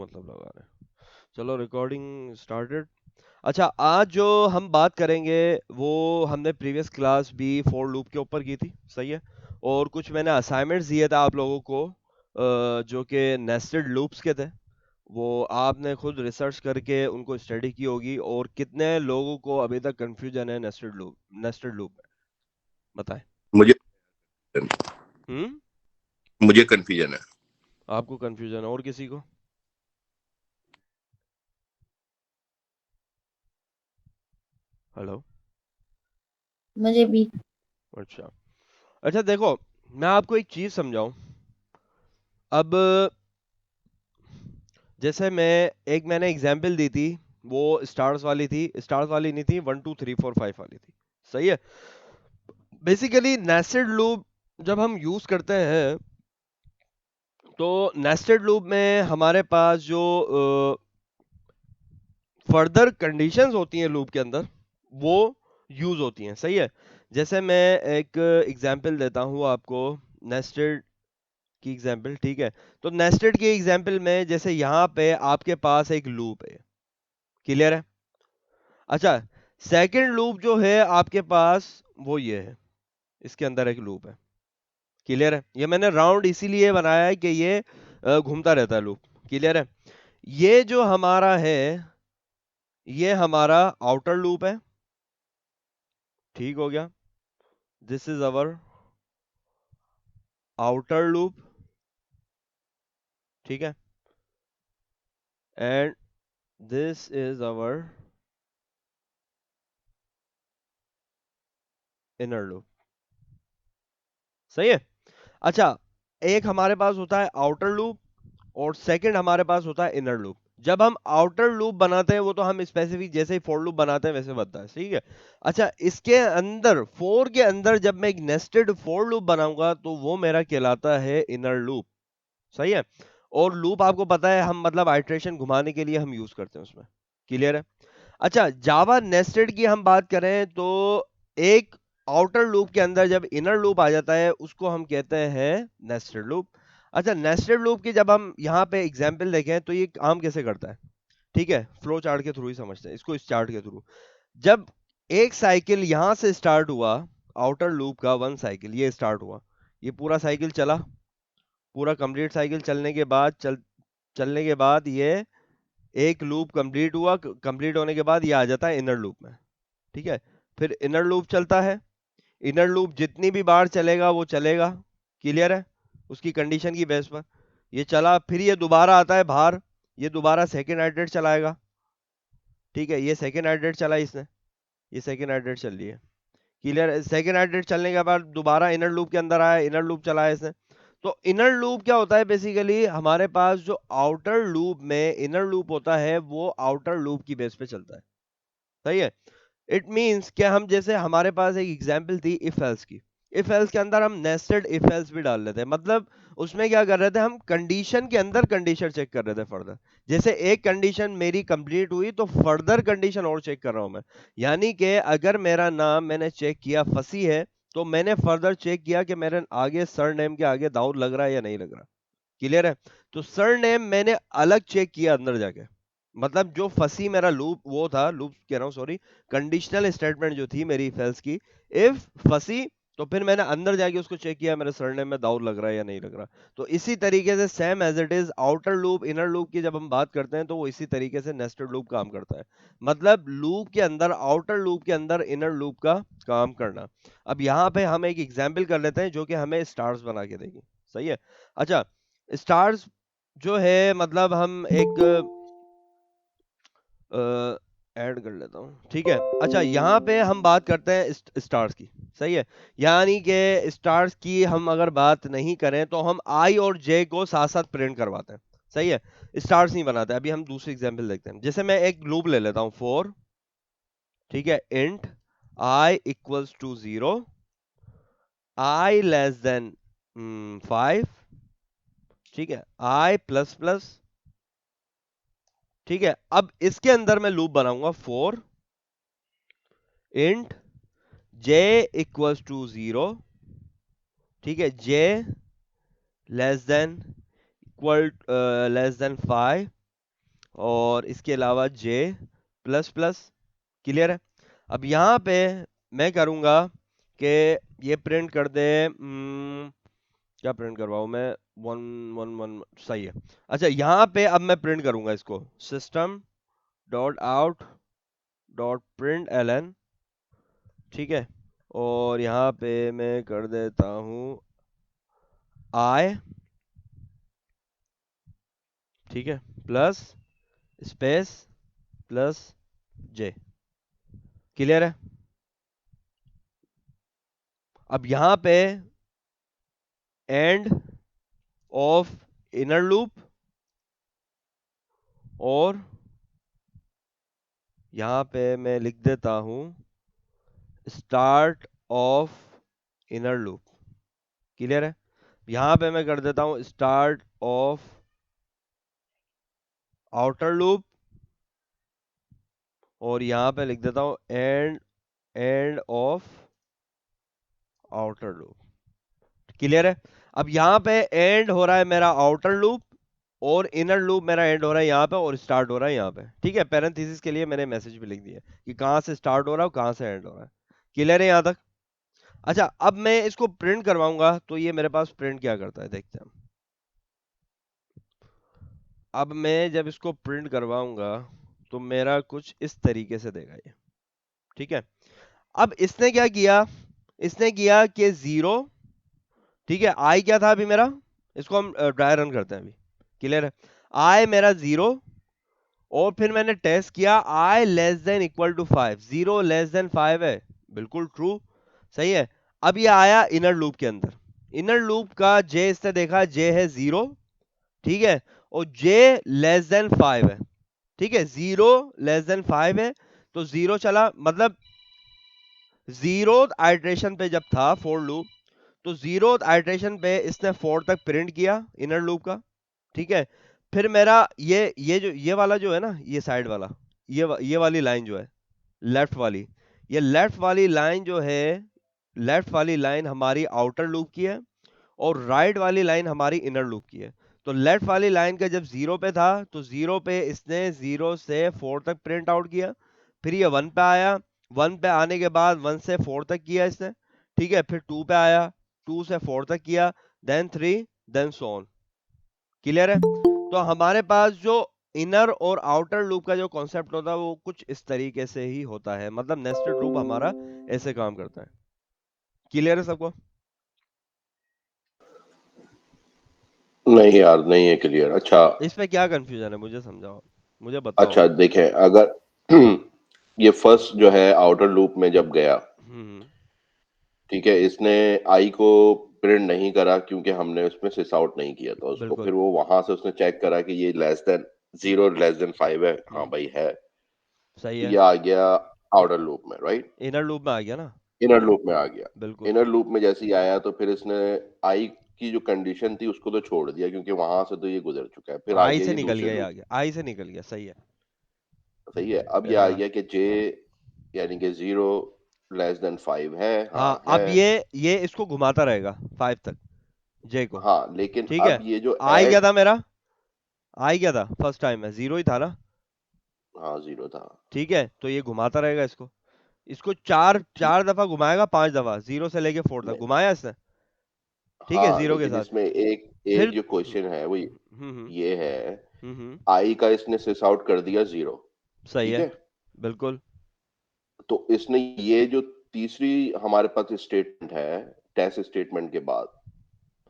मतलब लगा रहे हैं। चलो रिकॉर्डिंग स्टार्टेड। अच्छा, आज जो हम बात करेंगे वो हमने प्रीवियस क्लास भी फॉर लूप के ऊपर की थी, सही है। और कुछ मैंने असाइनमेंट्स दिए थे आप लोगों को, जो कि नेस्टेड लूप्स के थे। वो आपने खुद रिसर्च करके उनको स्टडी की होगी। और कितने लोगों को अभी तक कंफ्यूजन है नेस्टेड लूप में, बताएं। मुझे हम्म। मुझे कंफ्यूजन है। आपको कंफ्यूजन है, और किसी को? हेलो। मुझे भी। अच्छा। अच्छा देखो, मैं आपको एक चीज समझाऊं। अब जैसे मैंने एग्जांपल दी थी, वो स्टार्स वाली थी, स्टार्स वाली नहीं थी, 1 2 3 4 5 वाली थी, सही है। बेसिकली नेस्टेड लूप जब हम यूज करते हैं, तो नेस्टेड लूप में हमारे पास जो फर्दर कंडीशंस होती हैं लूप के अंदर, वो यूज होती हैं, सही है। जैसे मैं एक एग्जांपल देता हूँ आपको, नेस्टेड की एग्जांपल, ठीक है। तो नेस्टेड की एग्जांपल में जैसे यहाँ पे आपके पास एक लूप है, क्लियर है। अच्छा, सेकंड लूप जो है आपके पास, वो ये है, इसके अंदर एक लूप है, क्लियर है। ये मैंने राउंड इसीलिए बनाया है कि ये घूमता रहता है लूप, क्लियर है। ये जो हमारा है, ये हमारा आउटर लूप है, ठीक हो गया। This is our outer loop, ठीक है। And this is our inner loop, सही है। अच्छा, एक हमारे पास होता है आउटर लूप, और सेकंड हमारे पास होता है इनर लूप। जब हम आउटर लूप बनाते हैं, वो तो हम स्पेसिफिक जैसे ही फॉर लूप बनाते हैं वैसे बनता है, ठीक है। अच्छा, इसके अंदर फोर के अंदर जब मैं एक नेस्टेड फॉर लूप बनाऊंगा, तो वो मेरा कहलाता है इनर लूप, सही है। और लूप आपको पता है, हम मतलब आइट्रेशन घुमाने के लिए हम यूज करते हैं उसमें, क्लियर है। अच्छा, जावा नेस्टेड की हम बात करें तो एक आउटर लूप के अंदर जब इनर लूप आ जाता है, उसको हम कहते हैं नेस्टेड लूप। अच्छा, नेस्टेड लूप की जब हम यहाँ पे एग्जांपल देखें, तो ये काम कैसे करता है, ठीक है। फ्लो चार्ट के थ्रू ही समझते हैं इसको, इस चार्ट के थ्रू। जब एक साइकिल यहाँ से स्टार्ट हुआ, आउटर लूप का वन साइकिल ये स्टार्ट हुआ, ये पूरा साइकिल चला, पूरा कंप्लीट साइकिल चलने के बाद चलने के बाद ये एक लूप कंप्लीट हुआ, कंप्लीट होने के बाद ये आ जाता है इनर लूप में, ठीक है। फिर इनर लूप चलता है, इनर लूप जितनी भी बार चलेगा वो चलेगा, क्लियर है, उसकी कंडीशन की बेस पर। ये चला, फिर ये दोबारा आता है बाहर, ये दोबारा सेकेंड आइटरेट चलाएगा, ठीक है। ये सेकेंड आइटरेट चला इसने, ये सेकेंड आइटरेट चल रही है, क्लियर है। सेकेंड आइटरेट चलने के बाद दोबारा इनर लूप के अंदर आया, इनर लूप चलाया इसने। तो इनर लूप क्या होता है, बेसिकली हमारे पास जो आउटर लूप में इनर लूप होता है, वो आउटर लूप की बेस पे चलता है, सही है। इट मीन्स कि हम जैसे हमारे पास एक एग्जांपल थी इफ एल्स की, इफ एल्स के अंदर हम नेस्टेड इफ एल्स भी डाल लेते हैं। मतलब उसमें क्या कर रहे थे, हम कंडीशन के अंदर कंडीशन चेक कर रहे थे फर्दर। जैसे एक कंडीशन मेरी कंप्लीट हुई, तो फर्दर कंडीशन और चेक कर रहा हूं मैं। यानी कि अगर मेरा नाम मैंने चेक किया फसी है, तो मैंने फर्दर चेक किया कि मेरे आगे सर नेम के आगे दाऊद लग रहा है या नहीं लग रहा, क्लियर है। तो सर नेम मैंने अलग चेक किया अंदर जाके। मतलब जो फंसी मेरा लूप, वो था लूप कह रहा हूँ सॉरी, कंडीशनल स्टेटमेंट जो थी मेरी इफ एल्स की, इफ फंसी, तो फिर मैंने अंदर जाके उसको चेक किया मेरे सरनेम में दाऊद लग रहा है या नहीं लग रहा। तो इसी तरीके से same as it is outer loop inner loop की जब हम बात करते हैं, तो वो इसी तरीके से नेस्टेड लूप काम करता है। मतलब लूप के अंदर, आउटर लूप के अंदर इनर लूप का काम करना। अब यहाँ पे हम एक एग्जाम्पल कर लेते हैं जो कि हमें स्टार्स बना के देगी, सही है। अच्छा, स्टार्स जो है, मतलब हम एक ऐड कर लेता हूँ, ठीक है। अच्छा, यहाँ पे हम बात करते हैं स्टार्स की, सही है। यानी कि स्टार्स की हम अगर बात नहीं करें, तो हम आई और जे को साथ साथ प्रिंट करवाते हैं, सही है। स्टार्स नहीं बनाते। अभी हम दूसरी एग्जांपल देखते हैं। जैसे मैं एक लूप ले लेता हूँ फोर, ठीक है। Int i equals to 0, i less than 5, ठीक है, आई प्लस प्लस, ठीक है। अब इसके अंदर मैं लूप बनाऊंगा for int j equals to 0, ठीक है, j less than equal less than 5, और इसके अलावा जे प्लस प्लस। क्लियर है? अब यहाँ पे मैं करूँगा कि ये प्रिंट कर दे, क्या प्रिंट करवाऊँ मैं, वन वन वन, सही है। अच्छा, यहाँ पे अब मैं प्रिंट करूँगा इसको, system dot out dot print ln, ठीक है। और यहाँ पे मैं कर देता हूँ आई, ठीक है, प्लस स्पेस प्लस जे। क्लियर है? अब यहाँ पे एंड ऑफ इनर लूप, और यहाँ पे मैं लिख देता हूँ start of inner loop. Clear है? यहाँ पे मैं कर देता हूँ स्टार्ट ऑफ आउटर लूप, और यहाँ पे लिख देता हूँ and end of outer loop. Clear है? अब यहाँ पे एंड हो रहा है मेरा आउटर लूप, और इनर लूप मेरा एंड हो रहा है यहाँ पे, और स्टार्ट हो रहा है यहाँ पे। ठीक है, पैरेंथेसिस के लिए मैंने मैसेज भी लिख दिया कि कहाँ से स्टार्ट हो रहा है और कहाँ से एंड हो रहा है। क्लियर है यहाँ तक? अच्छा, अब मैं इसको प्रिंट करवाऊंगा तो ये मेरे पास प्रिंट क्या करता है देखते हैं। अब मैं जब इसको प्रिंट करवाऊंगा तो मेरा कुछ इस तरीके से देगा ये। ठीक है, अब इसने क्या किया, इसने किया कि 0, ठीक है, आई क्या था अभी मेरा, इसको हम ड्राई रन करते हैं अभी। क्लियर है? आई मेरा 0, और फिर मैंने टेस्ट किया i less than equal to 5, 0 less than 5 है, बिल्कुल ट्रू, सही है। अब ये आया इनर लूप के अंदर, इनर लूप का जे इसने देखा, जे है 0, ठीक है, और जे लेस देन 5 है, ठीक है, 0 लेस देन 5 है, तो 0 चला, मतलब जीरो आइट्रेशन पे जब था फॉर लूप, तो जीरो आइट्रेशन पे इसने 4 तक प्रिंट किया इनर लूप का, ठीक है। फिर मेरा ये वाला जो है ना, ये साइड वाला, ये वाली लाइन जो है लेफ्ट वाली, ये लेफ्ट वाली लाइन जो है, लेफ्ट वाली लाइन हमारी आउटर लूप की है, और राइट वाली लाइन हमारी इनर लूप की है। तो लेफ्ट वाली लाइन का जब 0 पे था, तो 0 पे इसने 0 से 4 तक प्रिंट आउट किया, फिर ये 1 पे आया, 1 पे आने के बाद 1 से 4 तक किया इसने, ठीक है, फिर 2 पे आया, 2 से 4 तक किया, then 3, then so on. Clear है? तो हमारे पास जो इनर और आउटर लूप का जो कॉन्सेप्ट होता है वो कुछ इस तरीके से ही होता है, मतलब नेस्टेड लूप हमारा ऐसे काम करता है। क्लियर है सबको? नहीं यार, नहीं है क्लियर। अच्छा, इसमें क्या कंफ्यूजन है, मुझे समझाओ, मुझे बताओ। अच्छा देखें, अगर ये फर्स्ट जो है आउटर लूप में जब गया, हम्म, ठीक है, इसने आई को प्रिंट नहीं करा क्योंकि हमने उसमें सिस आउट नहीं किया था उसको। बिल्कुल। फिर वो वहां से उसने चेक करा कि ये लेस देन हम्म, 0 लेस देन 5 है, हाँ हम्म, भाई है। सही तो है, ये आ गया आउटर लूप में, राइट, इनर लूप में आ गया ना। इनर लूप में आ गया। बिल्कुल, इनर लूप में जैसे ही आया तो फिर इसने आई की जो कंडीशन थी उसको तो छोड़ दिया क्योंकि वहां से तो ये गुजर चुका है। फिर आ आई गया से ये निकल दूसरे गया, ये आ लूप, गया, आई से निकल गया, सही है। सही है। अब ये आ हाँ, गया कि जे यानी कि 0 लेस देन 5 है, हाँ हाँ, है। अब ये इसको घुमाता रहेगा 5 तक, जे को। हाँ लेकिन ठीक अब है, ये जो आई क्या ऐड, था मेरा, आई क्या था फर्स्ट टाइम में, 0 ही था ना। हाँ 0 था, ठीक है, तो ये घुमाता रहेगा इसको, इसको चार ठीक, चार दफा घुमाएगा, 5 दफा, 0 से लेके 4 तक नहीं, घुमाया इसने, ठीक है, हाँ 0 के लेकिन साथ। इसमें एक एक फिर जो क्वेश्चन है वो ये है, आई का इसने सिस आउट कर दिया 0, सही ठीक है, है। बिल्कुल। तो इसने ये जो तीसरी हमारे पास स्टेटमेंट है टेस्ट स्टेटमेंट के बाद,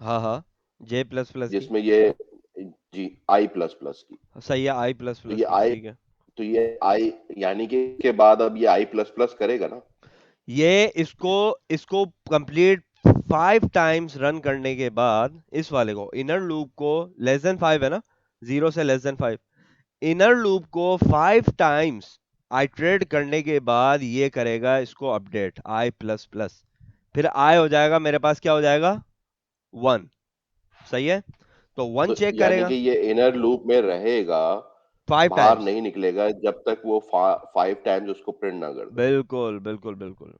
हाँ, हाँ, जे प्लस प्लस की, जिसमें ये जी आई प्लस प्लस की, सही है, आई प्लस तो प्लस ये की, आई, ठीक है। तो ये आई यानी कि के बाद अब ये आई प्लस प्लस करेगा ना। ये इसको इसको कंप्लीट 5 टाइम्स रन करने के बाद, इस वाले को, इनर लूप को, लेस देन 5 है ना, 0 से लेस देन 5, इनर लूप को 5 टाइम्स आइट्रेट करने के बाद ये करेगा इसको अपडेट आई प्लस प्लस, फिर आई हो जाएगा मेरे पास, क्या हो जाएगा, 1, सही है, तो 1 तो चेक यानी करेगा कि ये इनर लूप में रहेगा, 5 बाहर टाइम्स। नहीं निकलेगा जब तक वो 5 टाइम्स उसको प्रिंट ना कर दे। बिल्कुल, बिल्कुल, बिल्कुल,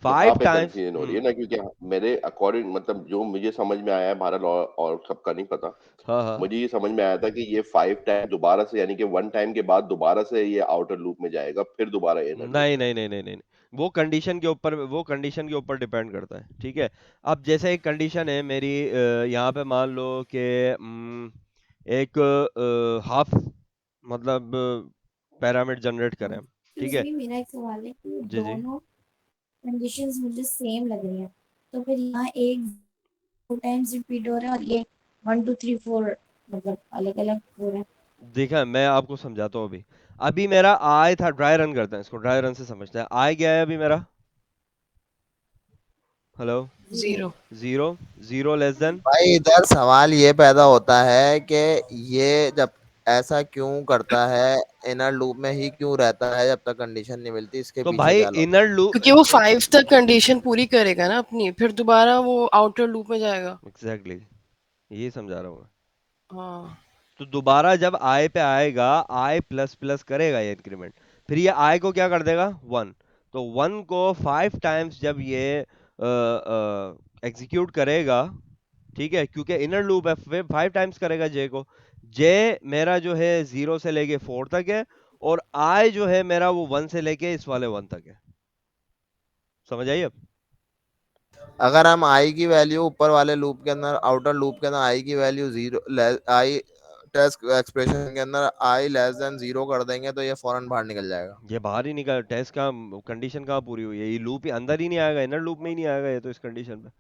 5 यहाँ पे टाइम्स कंफ्यूजन हो रही है ना, क्योंकि मेरे अकॉर्डिंग मतलब जो मुझे समझ में आया है, भारत और सबका नहीं पता, हाँ हाँ मुझे ये समझ में आया था कि ये 5 टाइम दोबारा से, यानी कि 1 टाइम के बाद दोबारा से ये आउटर लूप में जाएगा, फिर दोबारा इनर लूप नहीं में। नहीं नहीं नहीं नहीं नहीं। वो कंडीशन के ऊपर डिपेंड करता है, ठीक है। अब जैसे एक कंडीशन है मेरी, यहाँ पे मान लो कि एक हाफ मतलब पैरामीटर जनरेट करें हम, ठीक है। एक्सक्यूज मी, मेरा एक सवाल है कि जी जी। दोनों कंडीशंस मुझे सेम लग रही हैं, तो फिर यहाँ एक 2 टाइम्स रिपीट हो रहा है और ये 1 2 3 4 मतलब अलग अलग हो रहा है। देखा, मैं आपको समझाता हूँ अभी। अभी मेरा आई था, ड्राई रन करते हैं इसको, ड्राई रन से समझते हैं। आई क्या है अभी मेरा? Hello? 0। Zero. Zero. Zero less than? भाई इधर सवाल ये पैदा होता है कि ये जब ऐसा क्यों करता है, इनर लूप में ही क्यों रहता है जब तक कंडीशन नहीं मिलती, इसके तो पीछे भाई क्या लॉजिक? इनर लूप, क्योंकि वो 5 तक कंडीशन पूरी करेगा ना अपनी, फिर दोबारा वो आउटर लूप में जाएगा। एग्जैक्टली यही समझा रहा हूँ मैं। हाँ। तो दोबारा जब आई पे आएगा, आई प्लस प्लस करेगा ये इंक्रीमेंट, फिर ये आई को क्या कर देगा? वन। तो वन को 5 टाइम्स जब ये एग्जीक्यूट करेगा, ठीक है, क्योंकि इनर लूप है, फिर 5 टाइम्स करेगा जे को। जे मेरा जो है 0 से लेके 4 तक है, और आई जो है मेरा वो 1 से लेके इस वाले 1 तक है। समझ आई अब? अगर हम आई की वैल्यू ऊपर वाले लूप के अंदर, आउटर लूप के अंदर आई की वैल्यू 0, आई टेस्ट एक्सप्रेशन के अंदर आई लेस देन 0 कर देंगे तो ये फौरन बाहर निकल जाएगा। ये बाहर ही निकल, टेस्ट का कंडीशन कहाँ पूरी हुई है? ये लूप ही अंदर ही नहीं आएगा, इनर लूप में ही नहीं आएगा ये तो, इस कंडीशन में।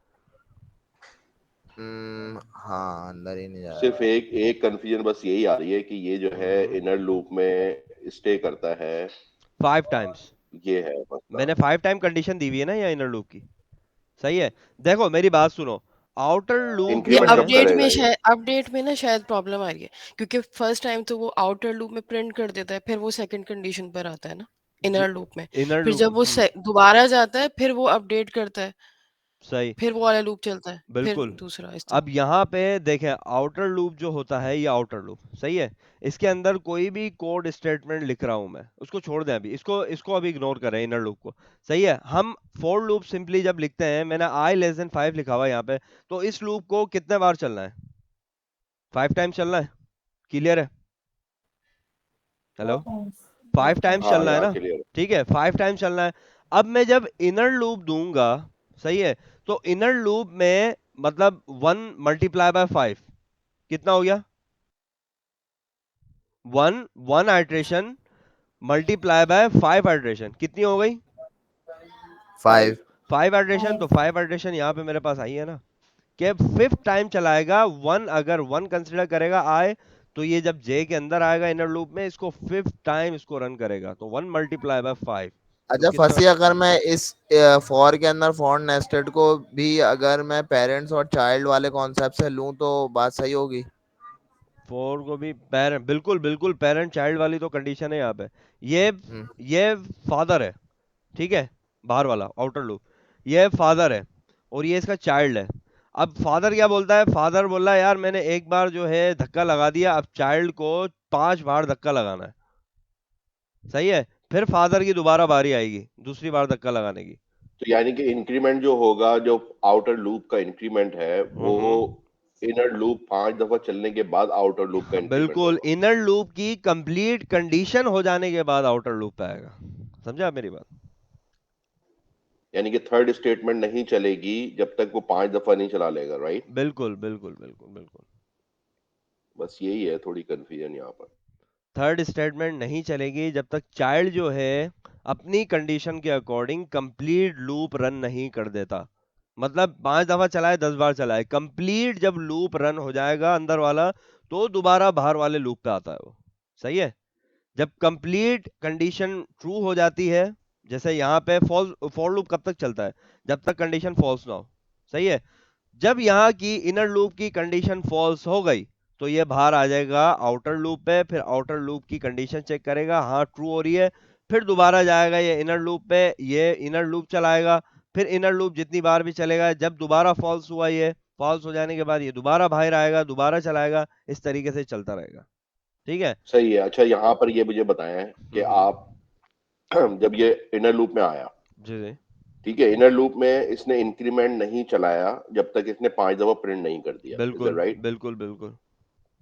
हाँ, अंदर ही नहीं सिर्फ जाएगा। एक एक कंफ्यूजन बस यही आ रही है कि ये जो है इनर लूप में स्टे करता है, 5 टाइम्स। ये है मसला। मैंने 5 टाइम कंडीशन दी हुई है ना यहाँ इनर लूप की, सही है। देखो मेरी बात सुनो, आउटर लूप ये जो इंक्रीमेंट है, कब करेगा ये? अपडेट में ना शायद प्रॉब्लम आ रही है, क्योंकि फर्स्ट टाइम तो वो आउटर लूप में प्रिंट कर देता है, फिर वो सेकंड कंडीशन पर आता है ना इनर लूप में। इनर फिर लूप, जब वो दोबारा जाता है, फिर वो अपडेट करता है, सही, फिर वो वाला लूप चलता है, फिर बिल्कुल। दूसरा इस तरह। अब यहाँ पे देखें, आउटर लूप जो होता है, ये आउटर लूप सही है, इसके अंदर कोई भी कोड स्टेटमेंट लिख रहा हूं मैं, उसको छोड़ दें अभी, इसको इसको अभी इग्नोर करें, इनर लूप को, सही है। हम फॉर लूप सिंपली जब लिखते हैं, मैंने आई लेस देन 5 लिखा हुआ है यहाँ पे, तो इस लूप को कितने बार चलना है? 5 टाइम चलना है, क्लियर है? हेलो? 4 टाइम्स। 5 5 times times. हाँ, चलना है यहाँ ना, क्लियर। ठीक है, 5 टाइम्स चलना है। अब मैं जब इनर लूप दूंगा, सही है, तो इनर लूप में मतलब 1 मल्टीप्लाई बाय 5 कितना हो गया? 1 आइट्रेशन मल्टीप्लाई बाय 5 आइट्रेशन कितनी हो गई? 5। 5 आइट्रेशन, तो 5। 5 आइट्रेशन यहाँ पे मेरे पास आई है ना, कि 5th टाइम चलाएगा 1, अगर 1 कंसिडर करेगा आए, तो ये जब जे के अंदर आएगा इनर लूप में, इसको 5th टाइम इसको रन करेगा, तो 1 मल्टीप्लाई बाय 5, तो अच्छा कितना? फंसी, अगर मैं इस फॉर के अंदर फॉर नेस्टेड को भी अगर मैं पेरेंट्स और चाइल्ड वाले कॉन्सेप्ट से लूं तो बात सही होगी? फोर को भी पेरेंट, बिल्कुल बिल्कुल, पेरेंट चाइल्ड वाली तो कंडीशन है यहाँ पे। ये हम्म। ये फादर है, ठीक है, बाहर वाला आउटर लूप, ये फादर है और ये इसका चाइल्ड है। अब फादर क्या बोलता है? फादर बोल रहा है यार मैंने एक बार जो है धक्का लगा दिया, अब चाइल्ड को 5 बार धक्का लगाना है, सही है। फिर फादर की दोबारा बारी आएगी दूसरी बार धक्का लगाने की। तो यानी कि इंक्रीमेंट जो होगा, जो आउटर लूप का इंक्रीमेंट है, वो इनर लूप 5 दफा चलने के बाद आउटर लूप का इंक्रीमेंट बिल्कुल, होगा। इनर लूप की कंप्लीट कंडीशन हो जाने के बाद आउटर लूप पे आएगा। समझा आप मेरी बात? यानी कि थर्ड स्टेटमेंट नहीं चलेगी जब तक वो 5 दफा नहीं चला लेगा, राइट? बिल्कुल बिल्कुल बिल्कुल बिल्कुल। बस यही है थोड़ी कंफ्यूजन यहाँ पर। थर्ड स्टेटमेंट नहीं चलेगी जब तक चाइल्ड जो है अपनी कंडीशन के अकॉर्डिंग कंप्लीट लूप रन नहीं कर देता। मतलब 5 दफा चलाए 10 बार चलाए, कंप्लीट जब लूप रन हो जाएगा अंदर वाला, तो दोबारा बाहर वाले लूप पे आता है वो, सही है। जब कंप्लीट कंडीशन ट्रू हो जाती है, जैसे यहाँ पे फॉल्स, फॉर लूप कब तक चलता है? जब तक कंडीशन फॉल्स ना हो, सही है। जब यहाँ की इनर लूप की कंडीशन फॉल्स हो गई, तो ये बाहर आ जाएगा आउटर लूप पे, फिर आउटर लूप की कंडीशन चेक करेगा, हाँ ट्रू हो रही है, फिर दोबारा जाएगा ये इनर लूप पे, ये इनर लूप चलाएगा, फिर इनर लूप जितनी बार भी चलेगा, जब दोबारा फॉल्स हुआ, ये फॉल्स हो जाने के बाद ये दोबारा बाहर आएगा, दोबारा चलाएगा, इस तरीके से चलता रहेगा, ठीक है। सही है। अच्छा, यहाँ पर ये मुझे बताएं कि हम्म। आप जब ये इनर लूप में आया, जी जी। ठीक है, इनर लूप में इसने इंक्रीमेंट नहीं चलाया जब तक इसने 5 दफा प्रिंट नहीं कर दिया, इज दैट बिल्कुल राइट? बिल्कुल बिल्कुल।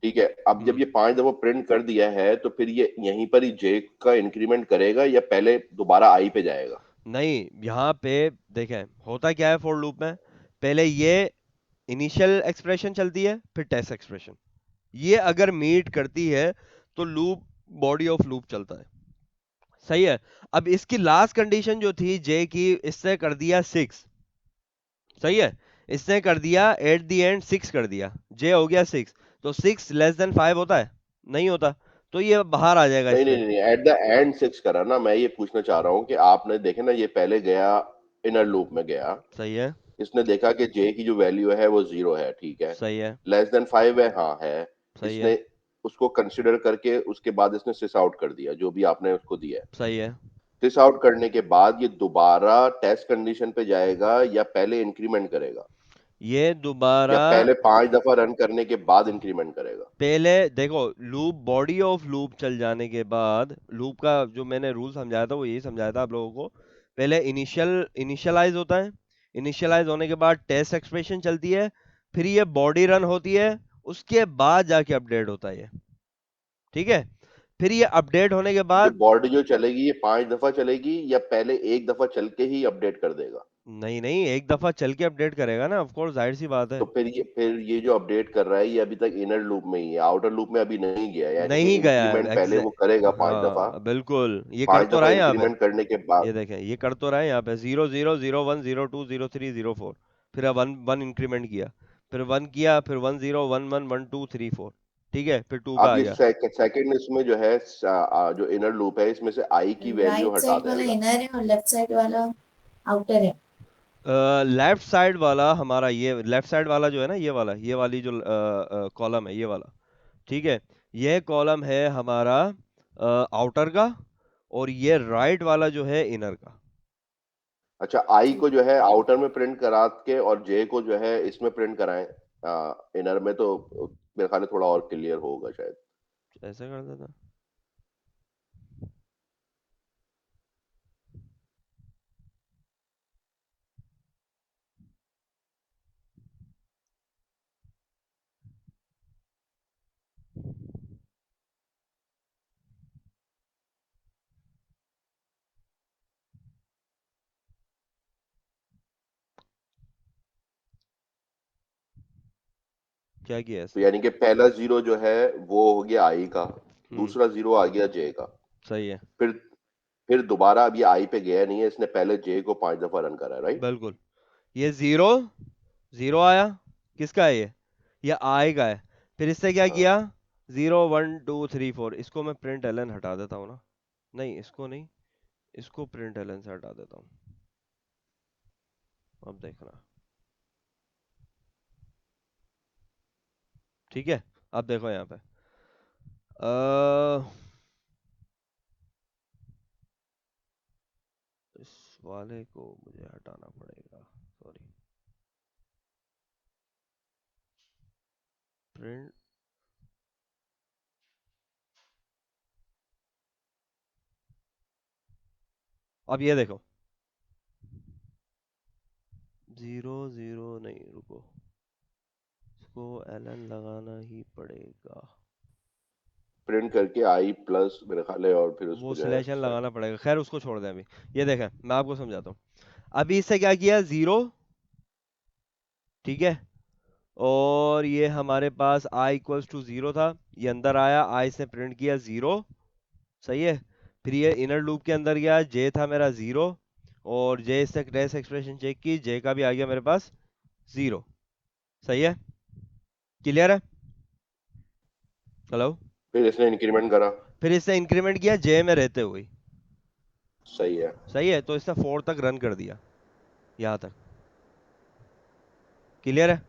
ठीक है, अब जब ये 5 दफा प्रिंट कर दिया है तो फिर ये यहीं पर ही जे का इंक्रीमेंट करेगा या पहले दोबारा आई पे जाएगा? नहीं, यहाँ पे देखें होता क्या है फॉर लूप में, पहले ये इनिशियल एक्सप्रेशन चलती है फिर टेस्ट एक्सप्रेशन, ये अगर मीट करती है तो लूप बॉडी ऑफ लूप चलता है। सही है। अब इसकी लास्ट कंडीशन जो थी जे की, इससे कर दिया 6। सही है, इसने कर दिया एट द एंड 6 कर दिया, जे हो गया 6, तो 6 लेस देन 5 होता है? नहीं होता, तो ये बाहर आ जाएगा नहीं नहीं इसमें। नहीं, एट द एंड 6 करा ना। मैं ये पूछना चाह रहा हूँ कि आपने देखे ना, ये पहले गया इनर लूप में गया, सही है। इसने देखा कि जे की जो वैल्यू है वो 0 है, ठीक है, सही है। लेस देन 5 है, हाँ है। सही है। इसने उसको कंसिडर करके उसके बाद इसने सिस आउट कर दिया जो भी आपने उसको दिया है। सही है। सिस आउट करने के बाद ये दोबारा टेस्ट कंडीशन पे जाएगा या पहले इंक्रीमेंट करेगा, ये या दोबारा, पहले 5 दफा रन करने के बाद इंक्रीमेंट करेगा? पहले देखो, लूप बॉडी ऑफ लूप चल जाने के बाद, लूप का जो मैंने रूल समझाया था वो यही समझाया था आप लोगों को, पहले इनिशियलाइज होता है, इनिशियलाइज होने के बाद टेस्ट एक्सप्रेशन चलती है, फिर ये बॉडी रन होती है, उसके बाद जाके अपडेट होता है ये। ठीक है, फिर ये अपडेट होने के ये बाद, बॉडी जो चलेगी ये 5 दफा चलेगी या पहले एक दफा चल के ही अपडेट कर देगा? नहीं नहीं, एक दफा चल के अपडेट करेगा ना, ऑफ कोर्स, जाहिर सी बात है। तो फिर ये जो अपडेट कर रहा है ये अभी तक इनर लूप में ही है, आउटर लूप में अभी नहीं गया, यानी कि नहीं गया इंक्रीमेंट है पहले वो करेगा 5 दफा। हाँ बिल्कुल, ये कर 5 तो रहा दफा है यहाँ पे। इंक्रीमेंट करने के ये बाद देखें, ये कर तो रहा है यहाँ पे, 0 0 0 1 0 2 0 3 0 4, फिर अब वन वन इंक्रीमेंट किया, फिर 1 किया, फिर 1 0 1 1 1 2 3 4, ठीक है, फिर 2 का अब आ ये गया। सेकंड इसमें जो है जो इनर लूप है इसमें से आई की वैल्यू राइट हटा साइड वाला देगा। इनर है और लेफ्ट साइड वाला आउटर है। लेफ्ट साइड वाला हमारा, ये लेफ्ट साइड वाला जो है ना, ये वाला, ये वाली जो कॉलम है, ये वाला, ठीक है, ये कॉलम है हमारा आउटर का, और ये राइट वाला जो है इनर का। अच्छा, आई को जो है आउटर में प्रिंट करा के और जे को जो है इसमें प्रिंट कराएं इनर में, तो मेरे ख्याल में थोड़ा और क्लियर होगा शायद। ऐसे कर देता। क्या किया तो ऐसे? यानी कि पहला 0 जो है वो हो गया आई का, हम्म। दूसरा 0 आ गया जे का। सही है। फिर फिर दोबारा अब ये आई पे गया नहीं है, इसने पहले जे को 5 दफा रन करा, राइट? बिल्कुल, ये 0 0 आया, किसका है ये आई का है, फिर इससे क्या हाँ। किया, 0 1 2 3 4, इसको मैं प्रिंट एलन हटा देता हूँ ना, नहीं इसको नहीं, इसको प्रिंट एलन से हटा देता हूँ। अब देखना, ठीक है, अब देखो यहाँ पे, अ, इस वाले को मुझे हटाना पड़ेगा, सॉरी, प्रिंट, अब ये देखो, 0 0 नहीं, रुको, इसको एलन लगाना ही पड़ेगा, प्रिंट करके आई प्लस मेरे ख्याल है, और फिर वो उसको जो है सिलेक्शन लगाना पड़ेगा, खैर उसको छोड़ दें अभी। ये देखें, मैं आपको समझाता हूँ, अभी इससे क्या किया, 0, ठीक है, और ये हमारे पास i इक्वल्स टू 0 था, ये अंदर आया, i से प्रिंट किया 0, सही है, फिर ये इनर लूप के अंदर गया, j था मेरा 0, और j से टेस्ट एक्सप्रेशन चेक की, j का भी आ गया मेरे पास 0, सही है, क्लियर है, हेलो, फिर इसने इंक्रीमेंट करा। फिर इससे इंक्रीमेंट किया j में रहते हुए, सही है। सही है, तो इसने 4 तक रन कर दिया, यहाँ तक, क्लियर है,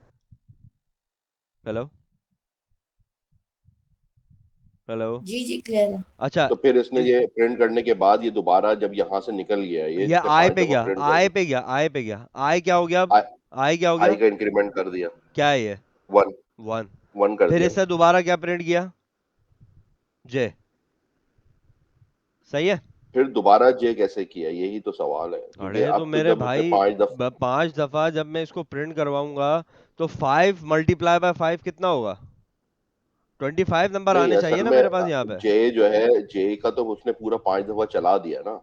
हेलो, हेलो, जी जी क्लियर है। अच्छा, तो फिर इसने ये प्रिंट करने के बाद ये दोबारा जब यहाँ से निकल गया ये ये इसने आई 5 पे दफा गया, प्रिंट कर आई दिया, पे गया, आई पे गया, आई क्या हो गया अब, आई क्या हो आई गया, का इंक्रीमेंट कर दिया, क्या है ये, 1 1, 1 कर फिर दिया। इससे दोबारा क्या प्रिंट किया, जे, सही है, फिर दोबारा जे कैसे किया, यही तो सवाल है, क्योंकि अरे तो अब तो मेरे जब उसने भाई 5 दफा 5 दफा जब मैं इसको प्रिंट करवाऊंगा तो 5 मल्टीप्लाई बाय 5 कितना होगा? 25 नंबर नहीं, आने चाहिए असल ना में मेरे पास यहाँ पे। जे जो है, जे का तो उसने पूरा 5 दफा चला दिया ना।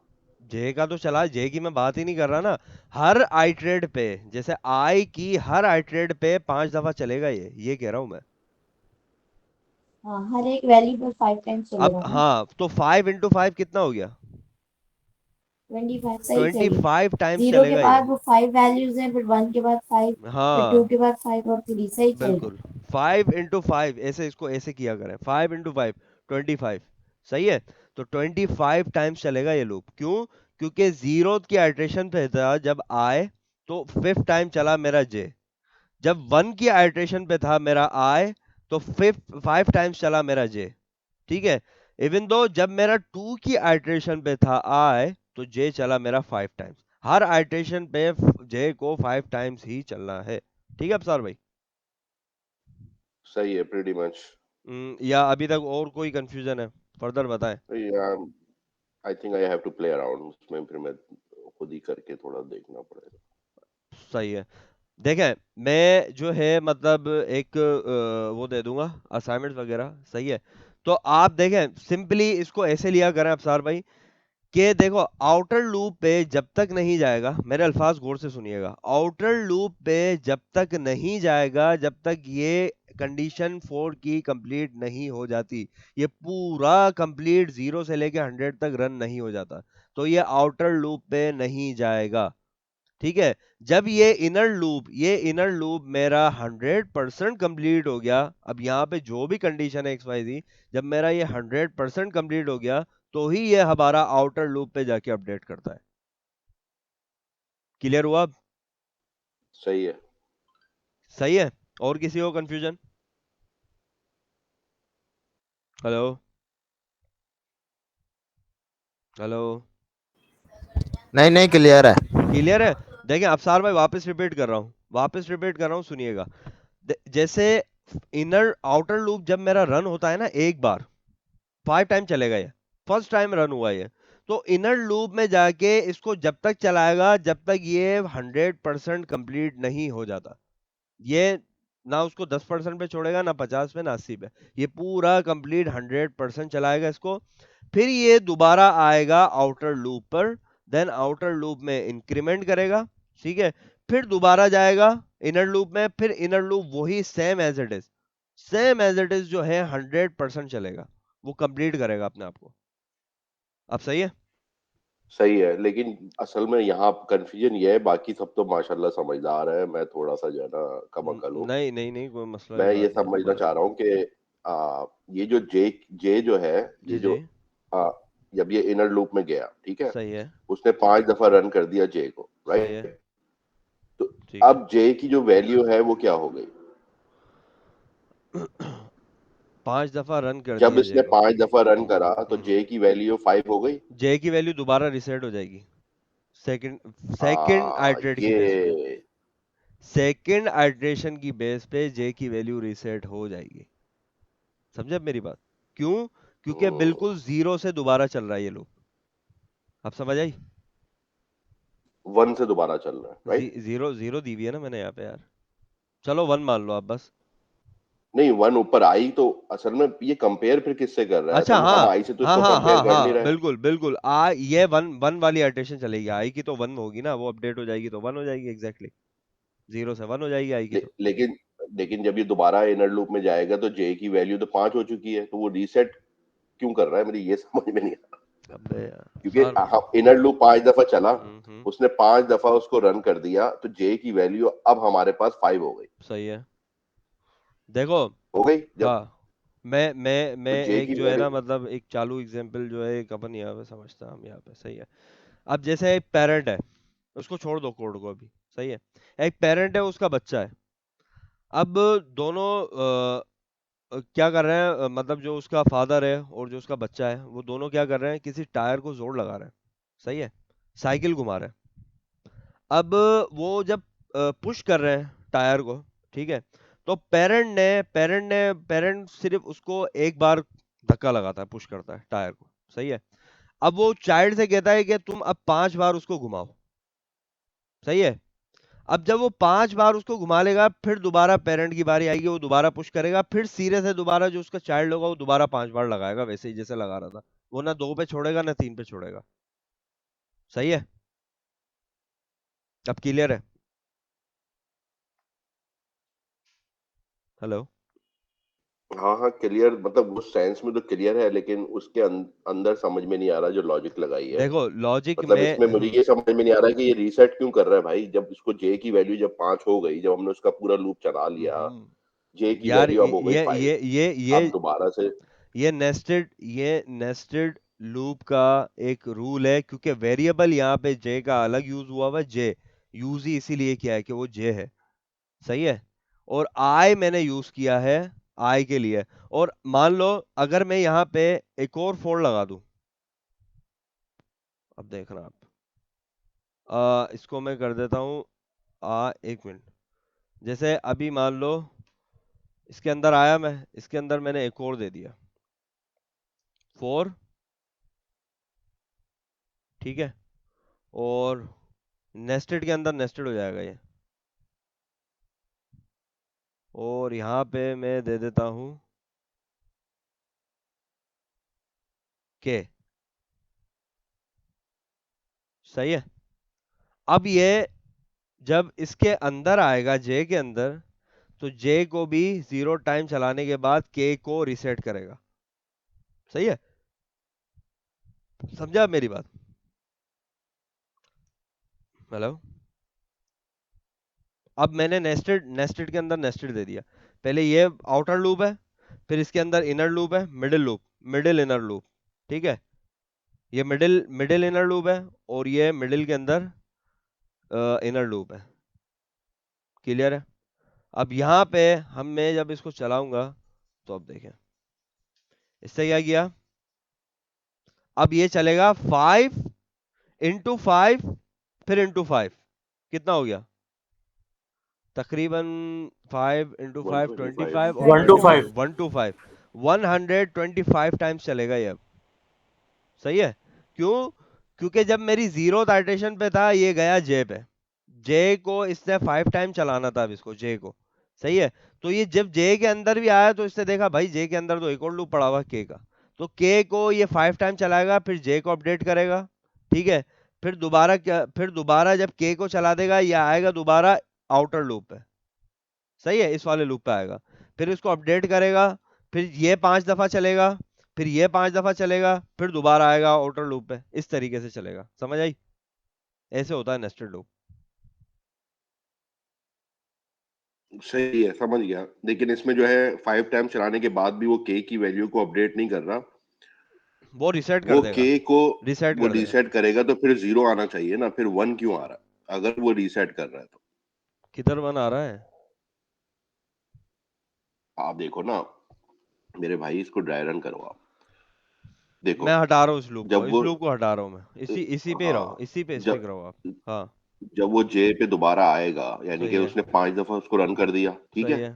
जे का तो चला, जे की मैं बात ही नहीं कर रहा ना। हर आइट्रेड पे, जैसे आई की हर आइट्रेड पे 5 दफा चलेगा, ये कह रहा हूं मैं। हाँ, हर एक वैल्यू पर 5 टाइम्स अब चलेगा ना। हाँ, तो 5 × 5 कितना हो गया? 25 सही सही। 25 टाइम्स 0 के चलेगा ये। बाद वो 5 वैल्यूज हैं, फिर 1 के बाद 5, फिर 2 हाँ के बाद 5 और 3 सही चलेगा। बिल्कुल। 5 × 5 ऐसे, इसको ऐसे किया करें, 5 × 5 25। सही है। तो 25 टाइम्स चलेगा ये लूप। क्यों? क्योंकि जीरो की आइट्रेशन पे था जब आए, तो 5th टाइम चला मेरा जे। जब 1 की आइट्रेशन पे था मेरा आए, तो 5 टाइम्स चला मेरा जे। ठीक है। इवन दो जब मेरा 2 की आइट्रेशन पे था आए, तो जे चला मेरा 5 टाइम्स। हर आइट्रेशन पे जे को 5 टाइम्स ही चलना है। ठीक है अफसार भाई? सही है, प्रीटी मच। या अभी तक और कोई कंफ्यूजन है? फर्दर बताएं। I think I have to play around उसमें, फिर मैं खुद ही करके थोड़ा देखना पड़ेगा। सही है। देखें, मैं जो है मतलब एक वो दे दूंगा असाइनमेंट वगैरह। सही है। तो आप देखें, सिंपली इसको ऐसे लिया करें अफसार भाई, कि देखो आउटर लूप पे जब तक नहीं जाएगा, मेरे अल्फाज गौर से सुनिएगा, आउटर लूप पे जब तक नहीं जाएगा, जब तक ये कंडीशन 4 की कंप्लीट नहीं हो जाती, ये पूरा कंप्लीट 0 से लेके 100 तक रन नहीं हो जाता, तो ये आउटर लूप पे नहीं जाएगा। ठीक है। जब ये इनर लूप मेरा 100% कंप्लीट हो गया, अब यहाँ पे जो भी कंडीशन है एक्स वाई जी, जब मेरा ये 100% कंप्लीट हो गया, तो ही ये हमारा आउटर लूप पे जाके अपडेट करता है। क्लियर हुआ अब? सही है। सही है। और किसी को कंफ्यूजन? हेलो? हेलो? नहीं नहीं, क्लियर है। क्लियर है। देखिए अफसार भाई, वापस रिपीट कर रहा हूँ, सुनिएगा। जैसे इनर आउटर लूप जब मेरा रन होता है ना एक बार, 5 टाइम चलेगा ये, फर्स्ट टाइम रन हुआ ये, तो इनर लूप में जाके इसको जब तक चलाएगा जब तक ये 100% कंप्लीट नहीं हो जाता। ये ना उसको 10% पे छोड़ेगा, ना 50 पे, ना 80 पे, ये पूरा कंप्लीट 100% चलाएगा इसको। फिर ये दोबारा आएगा आउटर लूप पर, देन आउटर लूप में इंक्रीमेंट करेगा। ठीक है। फिर दोबारा जाएगा इनर लूप में, फिर इनर लूप वही सेम एज इट इज जो है 100% चलेगा, वो कंप्लीट करेगा अपने आप को। अब सही है? सही है, लेकिन असल में यहाँ कंफ्यूजन ये है, बाकी सब तो माशाल्लाह समझदार है, मैं थोड़ा सा जो है ना कम अकल हूँ। नहीं नहीं नहीं, कोई मसला की मैं ये बात नहीं है समझना हमारा। चाह रहा हूँ कि ये जो जे जे जो है, जी ये जी। जो आ, जब ये इनर लूप में गया, ठीक है, सही है। उसने 5 दफा रन कर दिया जे को, सही है। राइट? तो ठीक है। अब जे की जो वैल्यू है वो क्या हो गई? 5 दफा रन कर जब दिया जे इसने को। 5 दफा रन करा तो जे की वैल्यू 5 हो गई। जे की वैल्यू दोबारा रिसेट हो जाएगी, सेकंड आइटरेट की बेस पे। ये सेकंड आइटरेशन की बेस पे जे की वैल्यू रिसेट हो जाएगी। समझे अब मेरी बात? क्यों? क्योंकि बिल्कुल जीरो से दोबारा चल रहा है ये लूप। अब समझ आई? 1 से दोबारा चल रहा है, राइट? जीरो जीरो दी हुई है ना मैंने यहाँ पे यार। चलो 1 मान लो आप बस। नहीं, 1 ऊपर आई तो असल में ये कंपेयर फिर किससे कर रहा है? अच्छा, तो हम हाँ आई से तो हाँ इसको हाँ कंपेयर हाँ कर नहीं हाँ, रहे। बिल्कुल बिल्कुल। ये वन वन वाली आइटरेशन चलेगी, आई की तो 1 होगी ना, वो अपडेट हो जाएगी तो 1 हो जाएगी एग्जैक्टली। जीरो से 1 हो जाएगी आई की तो। लेकिन लेकिन जब ये दोबारा इनर लूप में जाएगा तो जे की वैल्यू तो 5 हो चुकी है, तो वो रीसेट क्यों कर रहा है? मेरी ये समझ में नहीं आ अबे यार रहा, सार। क्योंकि इनर लूप 5 दफा चला, हम्म। उसने 5 दफा उसको रन कर दिया, तो जे की वैल्यू अब हमारे पास 5 हो गई। सही है। देखो, हो गई जब, हाँ, मैं तो जे एक की जो है वैल्यू। ना मतलब एक चालू एग्जांपल जो है एक अपन यहाँ पे समझता हम यहाँ पे। सही है। अब जैसे एक पेरेंट है, उसको छोड़ दो कोड को अभी। सही है। एक पेरेंट है, उसका बच्चा है। अब दोनों क्या कर रहे हैं, मतलब जो उसका फादर है और जो उसका बच्चा है, वो दोनों क्या कर रहे हैं, किसी टायर को जोर लगा रहे हैं। सही है। साइकिल घुमा रहे हैं। अब वो जब पुश कर रहे हैं टायर को, ठीक है, तो पेरेंट सिर्फ उसको एक बार धक्का लगाता है, पुश करता है टायर को। सही है। अब वो चाइल्ड से कहता है कि तुम अब 5 बार उसको घुमाओ, सही है। अब जब वो 5 बार उसको घुमा लेगा, फिर दोबारा पेरेंट की बारी आएगी, वो दोबारा पुश करेगा, फिर सिरे से दोबारा जो उसका चाइल्ड होगा वो दोबारा 5 बार लगाएगा, वैसे ही जैसे लगा रहा था। वो ना 2 पे छोड़ेगा ना 3 पे छोड़ेगा, सही है। अब क्लियर है? हेलो? हाँ हाँ क्लियर, मतलब उस सेंस में तो क्लियर है, लेकिन उसके अंदर समझ में नहीं आ रहा जो लॉजिक लगाई है। देखो लॉजिक मतलब में इसमें मुझे ये समझ में नहीं आ रहा कि ये रीसेट क्यों कर रहा है भाई, जब इसको जे की वैल्यू जब 5 हो गई, जब हमने उसका पूरा लूप चला लिया, जे की यार वैल्यू अब हो गई ये 5, ये ये ये अब दोबारा से ये नेस्टेड लूप का एक रूल है, क्योंकि वेरिएबल यहाँ पे जे का अलग यूज हुआ हुआ है। जे यूज ही इसीलिए किया है कि वो जे है, सही है। और आई मैंने यूज किया है आई के लिए। और मान लो अगर मैं यहाँ पे एक और फोर लगा दूं, अब देखना आप, इसको मैं कर देता हूँ, 1 मिनट। जैसे अभी मान लो इसके अंदर आया, मैं इसके अंदर मैंने एक और दे दिया 4, ठीक है। और नेस्टेड के अंदर नेस्टेड हो जाएगा ये। और यहाँ पे मैं दे देता हूँ के, सही है। अब ये जब इसके अंदर आएगा जे के अंदर, तो जे को भी 0 टाइम चलाने के बाद के को रिसेट करेगा, सही है। समझा आप मेरी बात? हेलो? अब मैंने नेस्टेड नेस्टेड के अंदर नेस्टेड दे दिया। पहले ये आउटर लूप है, फिर इसके अंदर इनर लूप है, middle loop, middle inner loop, ठीक है। ये मिडिल मिडिल इनर लूप है, और ये मिडिल के अंदर इनर लूप है। क्लियर है? अब यहाँ पे मैं जब इसको चलाऊंगा, तो अब देखें इससे क्या किया। अब ये चलेगा 5 × 5, फिर ×5, कितना हो गया तकरीबन? 5 × 5 125। 25, और 1 to 25 5 125 125 टाइम्स चलेगा ये अब, सही है। क्यों? क्योंकि जब मेरी 0th आइटरेशन पे था, ये गया जे पे, जे को इसने 5 टाइम चलाना था अब इसको, जे को, सही है। तो ये जब जे के अंदर भी आया, तो इसने देखा भाई जे के अंदर तो एक और लूप पड़ा हुआ के का, तो के को ये 5 टाइम चलाएगा, फिर जे को अपडेट करेगा, ठीक है। फिर दोबारा जब के को चला देगा, ये आएगा दोबारा आउटर लूप पे, सही है, इस वाले लूप पे आएगा। फिर इसको अपडेट करेगा, फिर ये 5 दफा चलेगा, फिर ये 5 दफा चलेगा, फिर दोबारा आएगा आउटर लूप पे, इस तरीके से चलेगा। समझ आई? ऐसे होता है नेस्टेड लूप। सही है, समझ गया, लेकिन इसमें जो है 5 टाइम चलाने के बाद भी वो के की वैल्यू को अपडेट नहीं कर रहा, वो रिसेट कर वो देगा, के को रिसेट वो कर देगा। रीसेट करेगा, तो फिर 0 आना चाहिए ना, फिर 1 क्यों आ रहा है अगर वो रीसेट कर रहा है तो? किधर वन आ रहा है? आप देखो ना मेरे भाई, इसको ड्राई रन करो आप, देखो मैं हटा रहा हूँ इस लूप को, जब इस वो लूप को हटा रहा हूँ मैं, इसी पे ही रहो, हाँ, इसी पे स्टिक जब रहो आप। हाँ, जब वो जे पे दोबारा आएगा, यानी सही कि है, उसने 5 दफा उसको रन कर दिया, ठीक सही है। है।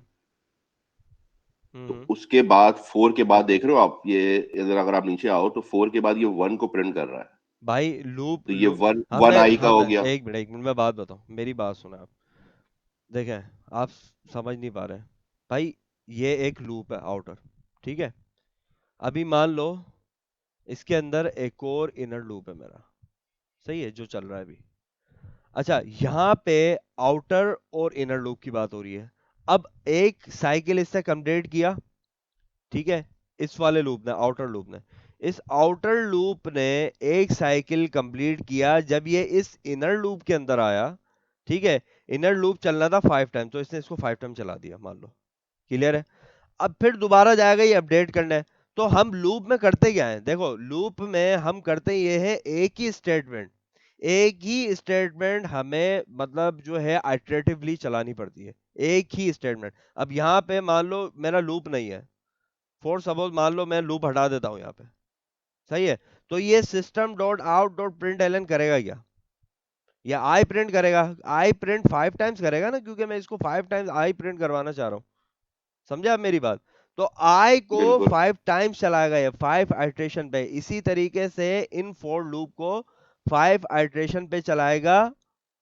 तो हम्म। उसके बाद 4 के बाद देख रहे हो आप, ये इधर अगर आप नीचे आओ तो 4 के बाद ये 1 को प्रिंट कर रहा है, भाई लूप तो ये लूप 1 1 हमें आई का हो हमें गया। एक मिनट में बात बताऊं, मेरी बात सुना आप। देखें, आप समझ नहीं पा रहे हैं भाई। ये एक लूप है आउटर, ठीक है। अभी मान लो इसके अंदर एक और इनर लूप है मेरा, सही है, जो चल रहा है अभी। अच्छा, यहाँ पे आउटर और इनर लूप की बात हो रही है। अब एक साइकिल इससे कंप्लीट किया, ठीक है, इस वाले लूप ने, आउटर लूप ने, इस आउटर लूप ने एक साइकिल कंप्लीट किया जब ये इस इनर लूप के अंदर आया, ठीक है। इनर लूप चलना था 5 टाइम, तो इसने इसको 5 टाइम चला दिया, मान लो। क्लियर है? अब फिर दोबारा जाएगा ये अपडेट करने। तो हम लूप में करते क्या है, देखो लूप में हम करते ये है एक ही स्टेटमेंट हमें, मतलब जो है आइटरेटिवली चलानी पड़ती है, एक ही स्टेटमेंट। अब यहाँ पे मान लो मेरा लूप नहीं है, फॉर सपोज मान लो मैं लूप हटा देता हूँ यहाँ पे, सही है। तो ये system dot out dot print ln करेगा क्या? या आई प्रिंट करेगा। आई प्रिंट 5 टाइम्स करेगा ना, क्योंकि मैं इसको 5 टाइम्स आई प्रिंट करवाना चाह रहा हूँ। समझे आप मेरी बात? तो आई को बिल्कुल 5 टाइम्स चलाएगा ये 5 आइट्रेशन पे। इसी तरीके से इन फॉर लूप को 5 आइट्रेशन पे चलाएगा,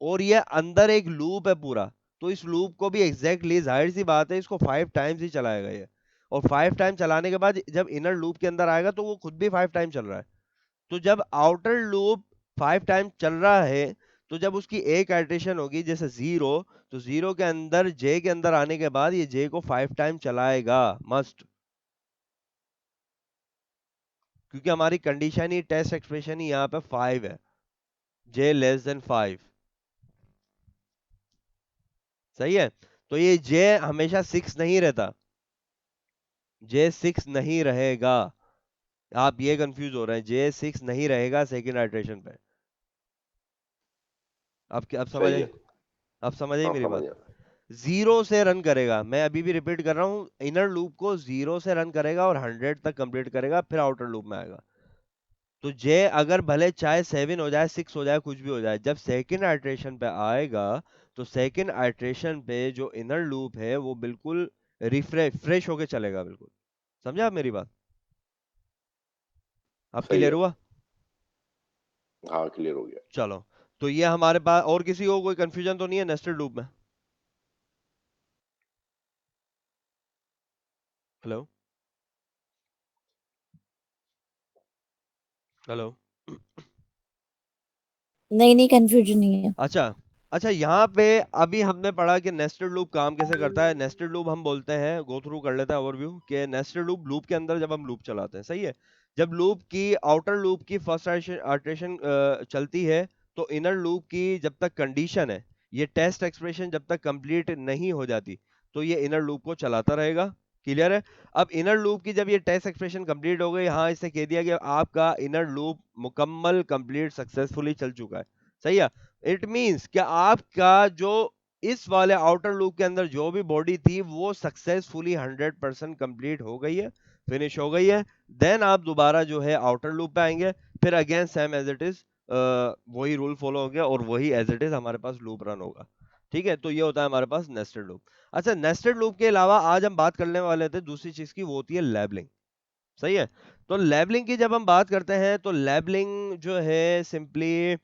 और ये अंदर एक लूप है पूरा, तो इस लूप को भी एग्जैक्टली जाहिर सी बात है इसको 5 टाइम्स ही चलाएगा ये। और 5 टाइम चलाने के बाद जब इनर लूप के अंदर आएगा तो वो खुद भी 5 टाइम चल रहा है। तो जब आउटर लूप 5 टाइम चल रहा है, तो जब उसकी एक आइट्रेशन होगी जैसे 0, तो 0 के अंदर जे के अंदर आने के बाद ये जे को 5 टाइम चलाएगा मस्ट, क्योंकि हमारी कंडीशन ही टेस्ट एक्सप्रेशन ही यहाँ पे 5 है, जे लेस देन 5। सही है। तो ये जे हमेशा 6 नहीं रहता, जे 6 नहीं रहेगा। आप ये कंफ्यूज हो रहे हैं, जे 6 नहीं रहेगा सेकेंड आइट्रेशन पे। अब समझ सही आई? है। अब समझ आई हाँ मेरी समझ बात? गया। 0 से रन करेगा, मैं अभी भी रिपीट कर रहा हूं, इनर लूप को 0 से रन करेगा और 100 तक कंप्लीट करेगा, फिर आउटर लूप में आएगा। तो जे अगर भले चाहे 7 हो जाए 6 हो जाए कुछ भी हो जाए, जब सेकंड आइट्रेशन पे आएगा तो सेकंड आइट्रेशन पे जो इनर लूप है वो बिल्कुल फ्रेश होके चलेगा बिल्कुल। समझा आप मेरी बात? अब सही क्लियर है। हुआ? हाँ क्लियर हो गया। चलो, तो ये हमारे पास, और किसी को कोई कंफ्यूजन तो नहीं है नेस्टेड लूप में? Hello hello. नहीं कंफ्यूजन नहीं है। अच्छा अच्छा, यहाँ पे अभी हमने पढ़ा कि नेस्टेड लूप काम कैसे करता है। नेस्टेड लूप हम बोलते हैं, गो थ्रू कर लेते हैं ओवरव्यू, कि नेस्टेड लूप लूप के अंदर जब हम लूप चलाते हैं, सही है, जब लूप की आउटर लूप की फर्स्ट आइटरेशन चलती है, तो इनर लूप की जब तक कंडीशन है, ये टेस्ट एक्सप्रेशन जब तक कंप्लीट नहीं हो जाती, तो ये इनर लूप को चलाता रहेगा। क्लियर है? अब इनर लूप की जब ये टेस्ट एक्सप्रेशन कंप्लीट हो गई, हाँ इससे कह दिया गया आपका इनर लूप मुकम्मल कंप्लीट सक्सेसफुली चल चुका है। सही है। इट मींस कि आपका जो इस वाले आउटर लूप के अंदर जो भी बॉडी थी वो सक्सेसफुली 100% कंप्लीट हो गई है, फिनिश हो गई है। देन आप दोबारा जो है आउटर लूप पे आएंगे, फिर again same as it is वही रूल फॉलो हो गया और वही एज इट इज हमारे पास लूप रन होगा। ठीक है, तो ये होता है हमारे पास नेस्टेड लूप। अच्छा, नेस्टेड लूप के अलावा आज हम बात करने वाले थे दूसरी चीज की, वो होती है लेबलिंग। सही है। तो लेबलिंग की जब हम बात करते हैं तो लेबलिंग जो है सिंपली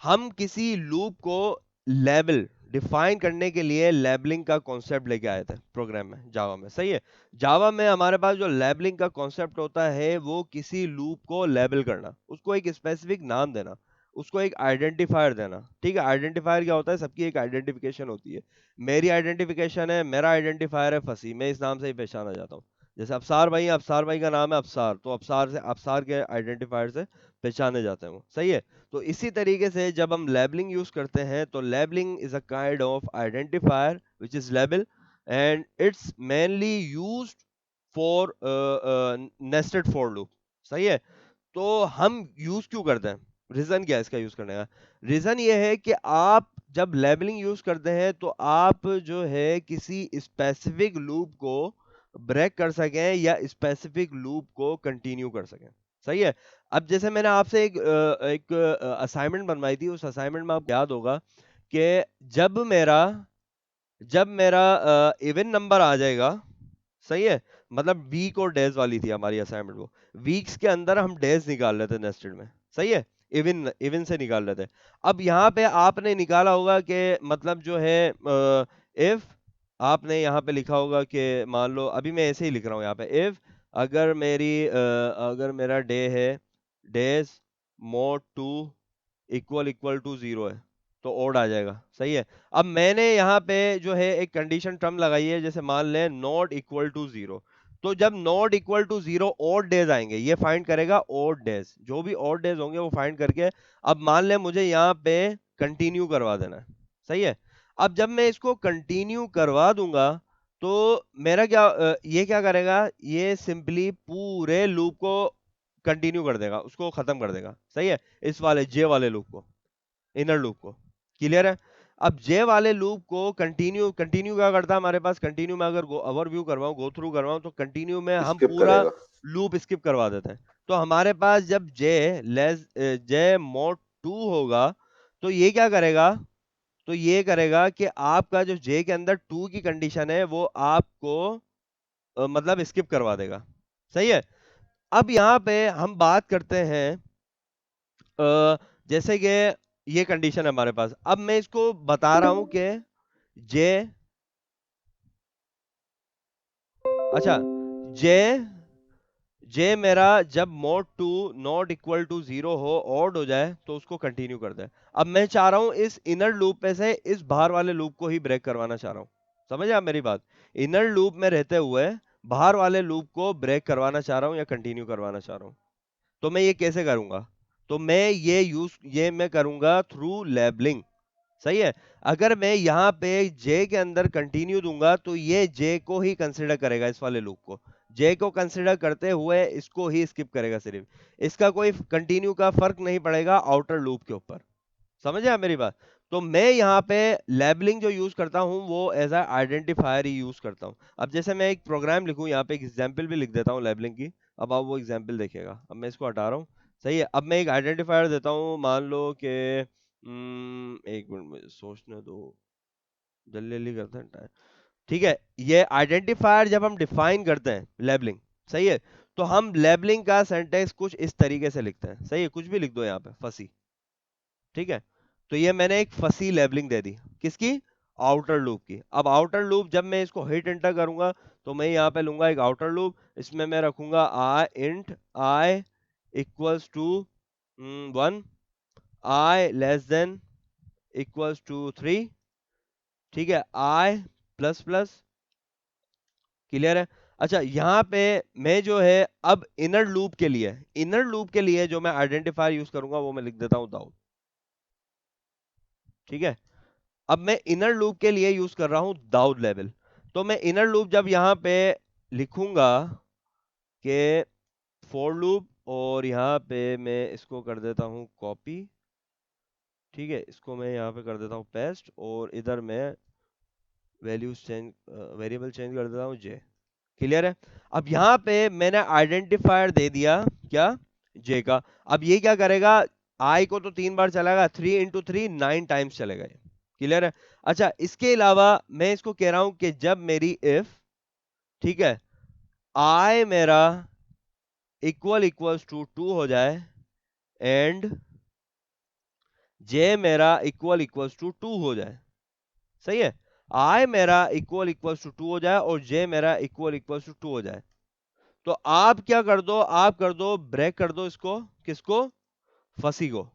हम किसी लूप को लेबल डिफाइन करने के लिए लेबलिंग का कॉन्सेप्ट लेके आए थे प्रोग्राम में, जावा में। सही है। जावा में हमारे पास जो लेबलिंग का कॉन्सेप्ट होता है वो किसी लूप को लेबल करना, उसको एक स्पेसिफिक नाम देना, उसको एक आइडेंटिफायर देना। ठीक है, आइडेंटिफायर क्या होता है? सबकी एक आइडेंटिफिकेशन होती है। मेरी आइडेंटिफिकेशन है, मेरा आइडेंटिफायर है फसी, मैं इस नाम से ही पहचाना जाता हूँ। जैसे अफसार भाई, अफसार भाई का नाम है अफसार, तो अफसार से, अफसार के आइडेंटिफायर से पहचाने जाते हैं वो। सही है। तो इसी तरीके से जब हम लेबलिंग यूज करते हैं तो labelling is a kind of identifier which is label, and it's mainly used for nested for loop. सही है। तो हम यूज क्यों करते हैं? रीजन क्या है इसका यूज करने का? रीजन ये है कि आप जब लेबलिंग यूज करते हैं तो आप जो है किसी स्पेसिफिक लूप को ब्रेक कर सकें या स्पेसिफिक लूप को कंटिन्यू कर सकें। सही है। अब जैसे मैंने आपसे एक असाइनमेंट बनवाई थी, उस असाइनमेंट में आपको याद होगा कि जब मेरा जब मेरा इवन नंबर आ जाएगा, सही है, मतलब वीक और डेज वाली थी हमारी असाइनमेंट, वो वीक्स के अंदर हम डेज निकाल लेते नेस्टेड में। सही है। इवन इवन से निकाल लेते। अब यहाँ पे आपने निकाला होगा कि मतलब जो है इफ आपने यहाँ पे लिखा होगा कि मान लो, अभी मैं ऐसे ही लिख रहा हूँ यहाँ पे, इफ अगर अगर मेरा डे है, days mod two equal equal to 0 है, तो ओड आ जाएगा। सही है। अब मैंने यहाँ पे जो है एक कंडीशन टर्म लगाई है, जैसे मान लें नॉट इक्वल टू 0, तो जब not equal to 0 odd days आएंगे, ये फाइंड करेगा ओड डेज, जो भी ओड डेज होंगे वो फाइंड करके, अब मान लें मुझे यहाँ पे कंटिन्यू करवा देना है। सही है। अब जब मैं इसको कंटिन्यू करवा दूंगा तो मेरा क्या ये क्या करेगा, ये सिंपली पूरे लूप को कंटिन्यू कर देगा, उसको खत्म कर देगा। सही है। इस वाले जे वाले लूप को, इनर लूप को। क्लियर है? अब जे वाले लूप को कंटिन्यू कंटिन्यू क्या करता है हमारे पास? कंटिन्यू में अगर ओवरव्यू करवाऊं, गो थ्रू करवाऊं, तो कंटिन्यू में हम स्किप पूरा करेगा। लूप स्किप करवा देते हैं। तो हमारे पास जब जे मोड 2 होगा, तो ये क्या करेगा? तो ये करेगा कि आपका जो जे के अंदर 2 की कंडीशन है वो आपको मतलब स्किप करवा देगा। सही है। अब यहाँ पे हम बात करते हैं जैसे कि ये कंडीशन है हमारे पास। अब मैं इसको बता रहा हूं कि जे, अच्छा, जे जे मेरा जब mod two not equal to 0 हो, ऑड हो जाए, तो उसको कंटिन्यू कर दे। अब मैं चाह रहा हूं इस इनर लूप में से इस बाहर वाले लूप को ही ब्रेक करवाना चाह रहा हूं। समझे आप मेरी बात? इनर लूप में रहते हुए बाहर वाले लूप को ब्रेक करवाना चाह रहा हूं या कंटिन्यू करवाना चाह रहा हूं। तो मैं ये कैसे करूंगा? तो मैं ये मैं करूंगा थ्रू लेबलिंग। सही है। अगर मैं यहाँ पे जे के अंदर कंटिन्यू दूंगा तो ये जे को ही कंसिडर करेगा, इस वाले लूप को जे को कंसिडर करते हुए इसको ही स्किप करेगा सिर्फ। इसका कोई कंटिन्यू का फर्क नहीं पड़ेगा आउटर लूप के ऊपर। समझे आप मेरी बात? तो मैं यहाँ पे लेबलिंग जो यूज करता हूँ वो एज अ आइडेंटिफायर ही यूज करता हूँ। अब जैसे मैं एक प्रोग्राम लिखूं, यहाँ पे एक एग्जांपल भी लिख देता हूँ लेबलिंग की। अब आप वो एग्जांपल देखिएगा। अब मैं इसको हटा रहा हूँ। सही है। अब मैं एक आइडेंटिफायर देता हूँ, मान लो कि एक मिनट मुझे सोचने दो, जल्दी जल्दी करते हैं टाइम। ठीक है। ये आइडेंटिफायर जब हम डिफाइन करते हैं लेबलिंग, सही है, तो हम लेबलिंग का सेंटेंस कुछ इस तरीके से लिखते हैं। सही है। कुछ भी लिख दो यहाँ पे, फसी। ठीक है। तो ये मैंने एक फसी लेबलिंग दे दी, किसकी? आउटर लूप की। अब आउटर लूप जब मैं इसको हिट एंटर करूंगा तो मैं यहाँ पे लूंगा एक आउटर लूप। इसमें मैं रखूंगा i int i equals to 1, i less than equals to 3। ठीक है। आई प्लस प्लस। क्लियर है? अच्छा, यहाँ पे मैं जो है अब इनर लूप के लिए जो मैं आइडेंटिफायर यूज करूंगा वो मैं लिख देता हूं दाऊद। ठीक है। अब मैं इनर लूप के लिए यूज कर रहा हूं दाऊद लेवल। तो मैं इनर लूप जब यहां पे लिखूंगा कि फॉर लूप, और यहां पे मैं इसको कर देता हूं कॉपी। ठीक है। इसको मैं यहां पे कर देता हूं पेस्ट, और इधर मैं वैल्यूज चेंज, वेरिएबल चेंज कर देता हूं जे। क्लियर है? अब यहां पे मैंने आइडेंटिफायर दे दिया क्या? जे का। अब ये क्या करेगा? आई को तो 3 बार चलेगा, 3 इंटू 3 9 टाइम्स चलेगा ये। क्लियर है? अच्छा, इसके अलावा मैं इसको कह रहा हूं कि जब मेरी इफ, ठीक है, आई मेरा इक्वल्स टू 2 हो जाए एंड जे मेरा इक्वल्स टू 2 हो जाए। सही है। आई मेरा इक्वल्स टू 2 हो जाए और जे मेरा इक्वल्स टू 2 हो जाए, तो आप क्या कर दो? आप कर दो ब्रेक कर दो इसको। किसको? फसी को,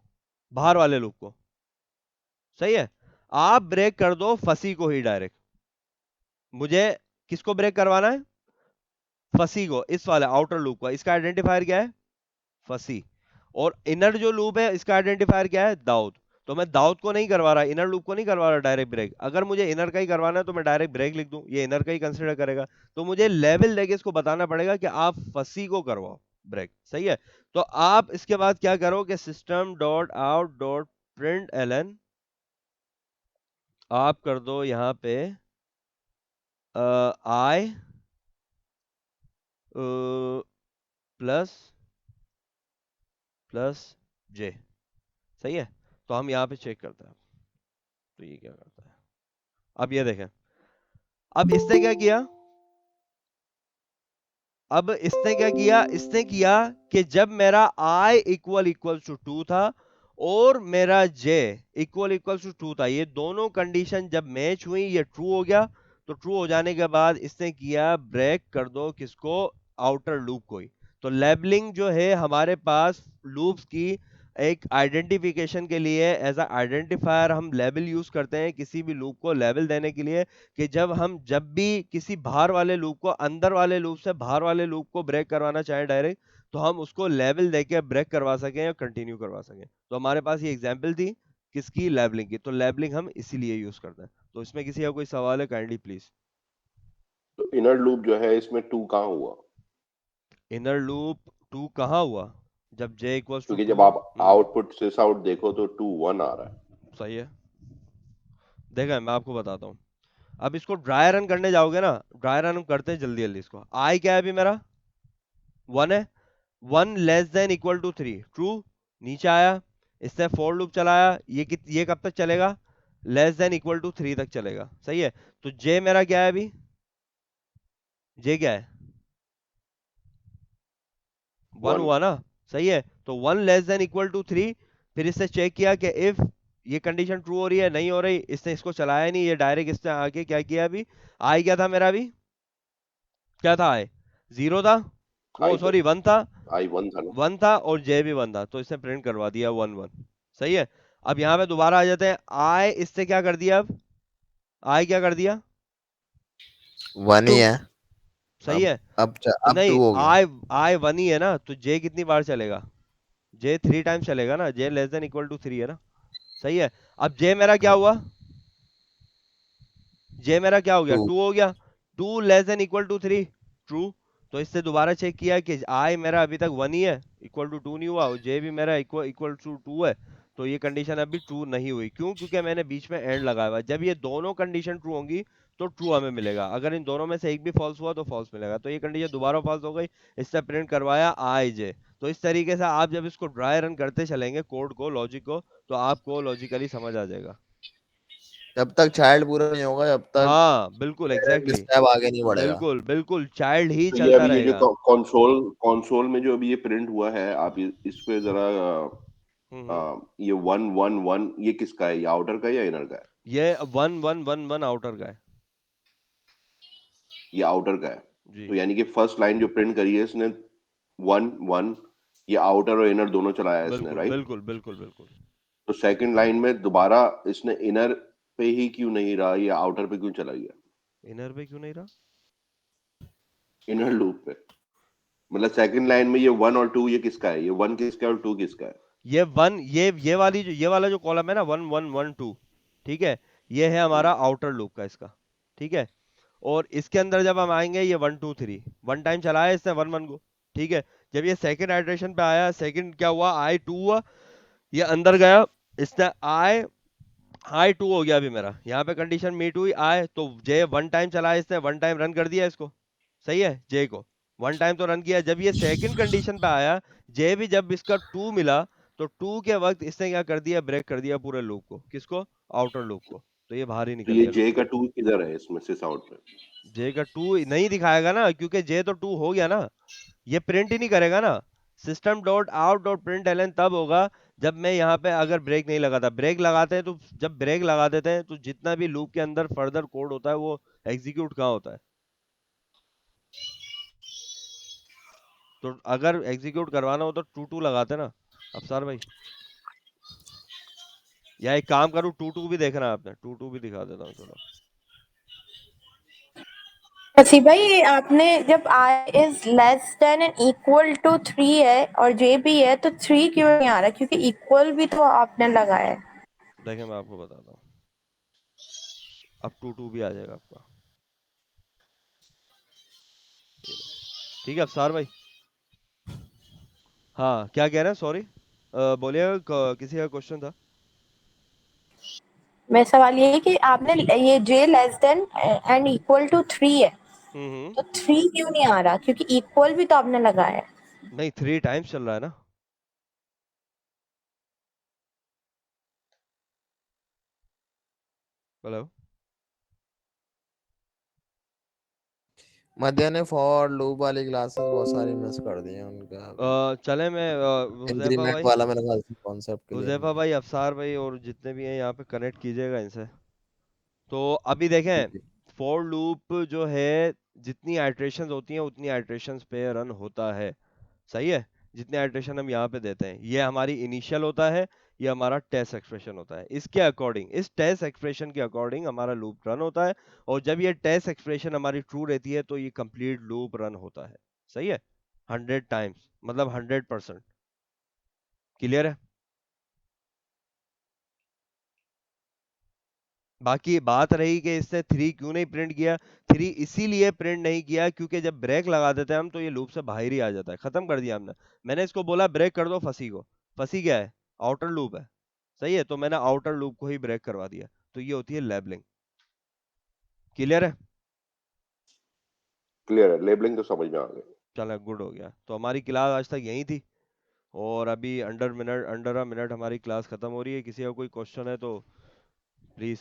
बाहर वाले लूप को। सही है। आप ब्रेक कर दो फसी को ही डायरेक्ट। मुझे किसको ब्रेक करवाना है? फसी को, इस वाले आउटर लूप का। इसका आइडेंटिफायर क्या है? फसी। और इनर जो लूप है इसका आइडेंटिफायर क्या है? दाऊद। तो मैं दाऊद को नहीं करवा रहा, इनर लूप को नहीं करवा रहा डायरेक्ट ब्रेक। अगर मुझे इनर का ही करवाना है तो मैं डायरेक्ट ब्रेक लिख दूं, ये इनर का ही कंसीडर करेगा। तो मुझे लेवल देके इसको बताना पड़ेगा कि आप फसी को करवाओ ब्रेक। सही है। तो आप इसके बाद क्या करो कि system dot out dot print ln आप कर दो यहां पे आई प्लस प्लस जे। सही है। तो हम यहाँ पे चेक करते हैं। तो ये क्या करता है? अब ये देखें। अब इसने क्या किया? इसने किया कि जब मेरा i इक्वल्स टू 2 था और मेरा j इक्वल्स टू 2 था, ये दोनों कंडीशन जब मैच हुई ये ट्रू हो गया। तो ट्रू हो जाने के बाद इसने किया ब्रेक कर दो किसको? आउटर लूप को ही। तो लेबलिंग जो है हमारे पास लूप्स की एक आइडेंटिफिकेशन के लिए, एज अ आइडेंटिफायर हम लेबल यूज करते हैं किसी भी लूप को लेबल देने के लिए, कि जब भी किसी बाहर वाले लूप को अंदर वाले लूप से बाहर वाले लूप को ब्रेक करवाना चाहें डायरेक्ट, तो हम उसको लेवल देके ब्रेक करवा सकें या कंटिन्यू करवा सकें। तो हमारे पास ये एग्जांपल थी किसकी? लेबलिंग की। तो लेबलिंग हम इसीलिए यूज करते हैं। तो इसमें किसी का कोई सवाल है? Kindly please. तो इनर लूप जो है इसमें 2 कहाँ हुआ? इनर लूप 2 कहाँ हुआ? जब j इक्वल्स टू क्योंकि 2। जब आप आउटपुट सिस आउट देखो तो 2 1 आ रहा है। सही है। देखा, मैं आपको बताता हूँ। अब इसको ड्राई रन करने जाओगे ना, ड्राई रन हम करते हैं जल्दी जल्दी। इसको आई क्या है अभी मेरा? 1 है। 1 less than equal to 3 true. नीचे आया, इससे फॉर लूप चलाया। ये कब तक चलेगा? लेस देन इक्वल टू 3 तक चलेगा। सही है। तो जे मेरा क्या है अभी? जे क्या है? वन वन हुआ ना, सही है। तो 1 < 3, फिर इससे चेक किया कि इफ ये कंडीशन ट्रू हो रही है, नहीं हो रही, इसने इसको चलाया नहीं, ये डायरेक्ट इसने आके क्या किया अभी, आई क्या था मेरा अभी, क्या था आई, 0 था, ओ आई तो सॉरी 1 था, आई वन था ना। 1 था और जे भी 1 था, तो इसने प्रिंट करवा दिया 1 1, सही है। अब यहाँ पे दोबारा आ जाते हैं, आई इससे क्या कर दिया, अब आई क्या कर दिया, 1 ही टू, है। सही अब है। तो अब नहीं, 2 हो गया। आई आई 1 ही है ना, तो जे कितनी बार चलेगा, जे 3 टाइम्स चलेगा ना, जे < 3 है ना, सही है। अब जे मेरा क्या हाँ, हुआ, जे मेरा क्या हो गया, 2। 2 हो गया, 2 < 3 ट्रू। तो इससे दोबारा चेक किया कि आई मेरा अभी तक 1 ही है, =2 नहीं हुआ, जे भी मेरा इक्वल टू 2 है, तो ये कंडीशन अभी ट्रू नहीं हुई, क्यों, क्योंकि मैंने बीच में एंड लगाया हुआ है। जब ये दोनों कंडीशन ट्रू होंगी तो ट्रू हमें मिलेगा, अगर इन दोनों में से एक भी फॉल्स हुआ तो फॉल्स मिलेगा, तो ये कंडीशन दोबारा फॉल्स हो गई, इससे प्रिंट करवाया आई जे। तो इस तरीके से आप जब इसको ड्राई रन करते चलेंगे कोड को, लॉजिक को, तो आपको लॉजिकली समझ आ जाएगा। जब तक चाइल्ड पूरा नहीं होगा जब तक हाँ बिल्कुल, पेरेंट एग्जैक्टली, स्टेप आगे नहीं बढ़ेगा। बिल्कुल बिल्कुल, चाइल्ड ही तो ये चलता अभी ये जो रहेगा। कंसोल कंसोल में जो अभी ये प्रिंट हुआ है, आप इस पे जरा हम्म। ये 1 1 1 ये किसका है, ये आउटर का है या इनर का है? ये 1 1 1 1 आउटर का है। ये आउटर का है। जी तो यानी कि फर्स्ट लाइन जो प्रिंट करी है इसने 1 1, ये आउटर और इनर दोनों चलाया है इसने, बिल्कुल राइट? बिल्कुल बिल्कुल बिल्कुल। तो सेकंड लाइन में दोबारा इसने इनर पे ही क्यों नहीं रहा, ये आउटर पे क्यों चला गया, इनर पे क्यों नहीं रहा, इनर लूप पे? मतलब सेकंड लाइन में ये 1 और 2 ये किसका है, ये 1 किसका है और 2 किसका है? ये वन, ये वाली जो, ये वाला जो कॉलम है ना, 1 1 1 2, ठीक है, ये है हमारा आउटर लूप का इसका, ठीक है। और इसके अंदर जब हम आएंगे, ये 1 2 3 वन टाइम चलाया इसने 1 1 को, ठीक है। जब ये सेकंड आइटरेशन पे आया, सेकंड क्या हुआ, आई 2 हुआ, ये अंदर गया, इसने आई 2 हो गया अभी मेरा, यहाँ पे कंडीशन मीट हुई आई, तो जे 1 टाइम चलाया इसने, 1 टाइम रन कर दिया इसको, सही है, जे को 1 टाइम तो रन किया। जब ये सेकंड कंडीशन पे आया, जे भी जब इसका 2 मिला, तो 2 के वक्त इसने क्या कर दिया, ब्रेक कर दिया पूरे लूप को, किसको, आउटर लूप को, तो ये बाहर ही तो निकल ये गया लूप जे का से। 2 किधर है इसमें, सिस आउट में? जे का 2 नहीं दिखाएगा ना, क्योंकि जे तो 2 हो गया ना, ये प्रिंट ही नहीं करेगा ना। System dot out dot print ln तब होगा जब मैं यहाँ पे अगर ब्रेक नहीं लगाता, ब्रेक लगाते हैं तो, जब ब्रेक लगा देते हैं तो जितना भी लूप के अंदर फर्दर कोड होता है वो एग्जीक्यूट कहाँ होता है, तो अगर एग्जीक्यूट करवाना हो तो 2 2 लगाते ना अफसार भाई, या एक काम करूँ, 2 2 भी देखना है आपने, 2 2 भी दिखा देता हूँ चलो। वसी भाई, ये आपने जब i is less than and equal to 3 है और जे भी है तो 3 क्यों नहीं आ रहा, क्योंकि इक्वल भी तो आपने लगाया है। देखें मैं आपको बताता हूँ, अब 2 2 भी आ जाएगा आपका, ये लो। ठीक है अफसार भाई, हाँ क्या कह रहे हैं, सॉरी बोलिएगा, किसी का क्वेश्चन था। मेरा सवाल ये है कि आपने ये j less than and equal to 3 है, हम्म। तो 3 क्यों नहीं आ रहा, क्योंकि इक्वल भी तो आपने लगाया है। नहीं 3 टाइम्स चल रहा है ना, हेलो। मध्य ने फॉर लूप वाली क्लासेस बहुत सारी मिस कर दी हैं उनका। चले मैं हुजैफा इंक्रीमेंट भाई, वाला मेरे ख्याल से कॉन्सेप्ट क्लियर हुजैफा नहीं भाई, अफसार भाई और जितने भी हैं यहाँ पे कनेक्ट कीजिएगा इनसे। तो अभी है। देखें, फॉर लूप जो है, जितनी आइट्रेशंस होती हैं उतनी आइट्रेशंस पे रन होता है, सही है। जितने आइट्रेशन हम यहाँ पे देते हैं, ये हमारी इनिशियल होता है, ये हमारा टेस्ट एक्सप्रेशन होता है, इसके अकॉर्डिंग, इस टेस्ट एक्सप्रेशन के अकॉर्डिंग हमारा लूप रन होता है। और जब ये टेस्ट एक्सप्रेशन हमारी ट्रू रहती है तो ये कंप्लीट लूप रन होता है, सही है, 100 टाइम्स, मतलब 100%। क्लियर है। बाकी बात रही कि इसने 3 क्यों नहीं प्रिंट किया, 3 इसीलिए प्रिंट नहीं किया क्योंकि जब ब्रेक लगा देते हैं हम तो ये लूप से बाहर ही आ जाता है, खत्म कर दिया हमने। मैंने इसको बोला ब्रेक कर दो फंसी को, फंसी क्या है, आउटर लूप है, सही है, तो मैंने आउटर लूप को ही ब्रेक करवा दिया, तो ये होती है लेबलिंग। क्लियर है। क्लियर है, लेबलिंग तो समझ में आ गई। चलो गुड हो गया, तो हमारी क्लास आज तक यही थी, और अभी अंडर अ मिनट हमारी क्लास खत्म हो रही है। किसी का कोई क्वेश्चन है तो प्लीज।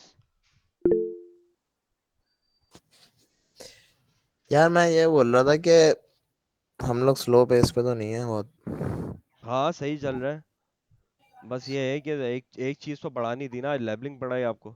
यार मैं ये बोल रहा था कि हम लोग स्लो पेस पे तो नहीं है बहुत। हाँ सही चल रहा है, बस ये है कि एक एक चीज तो पढ़ानी थी ना, लेबलिंग पढ़ाई आपको।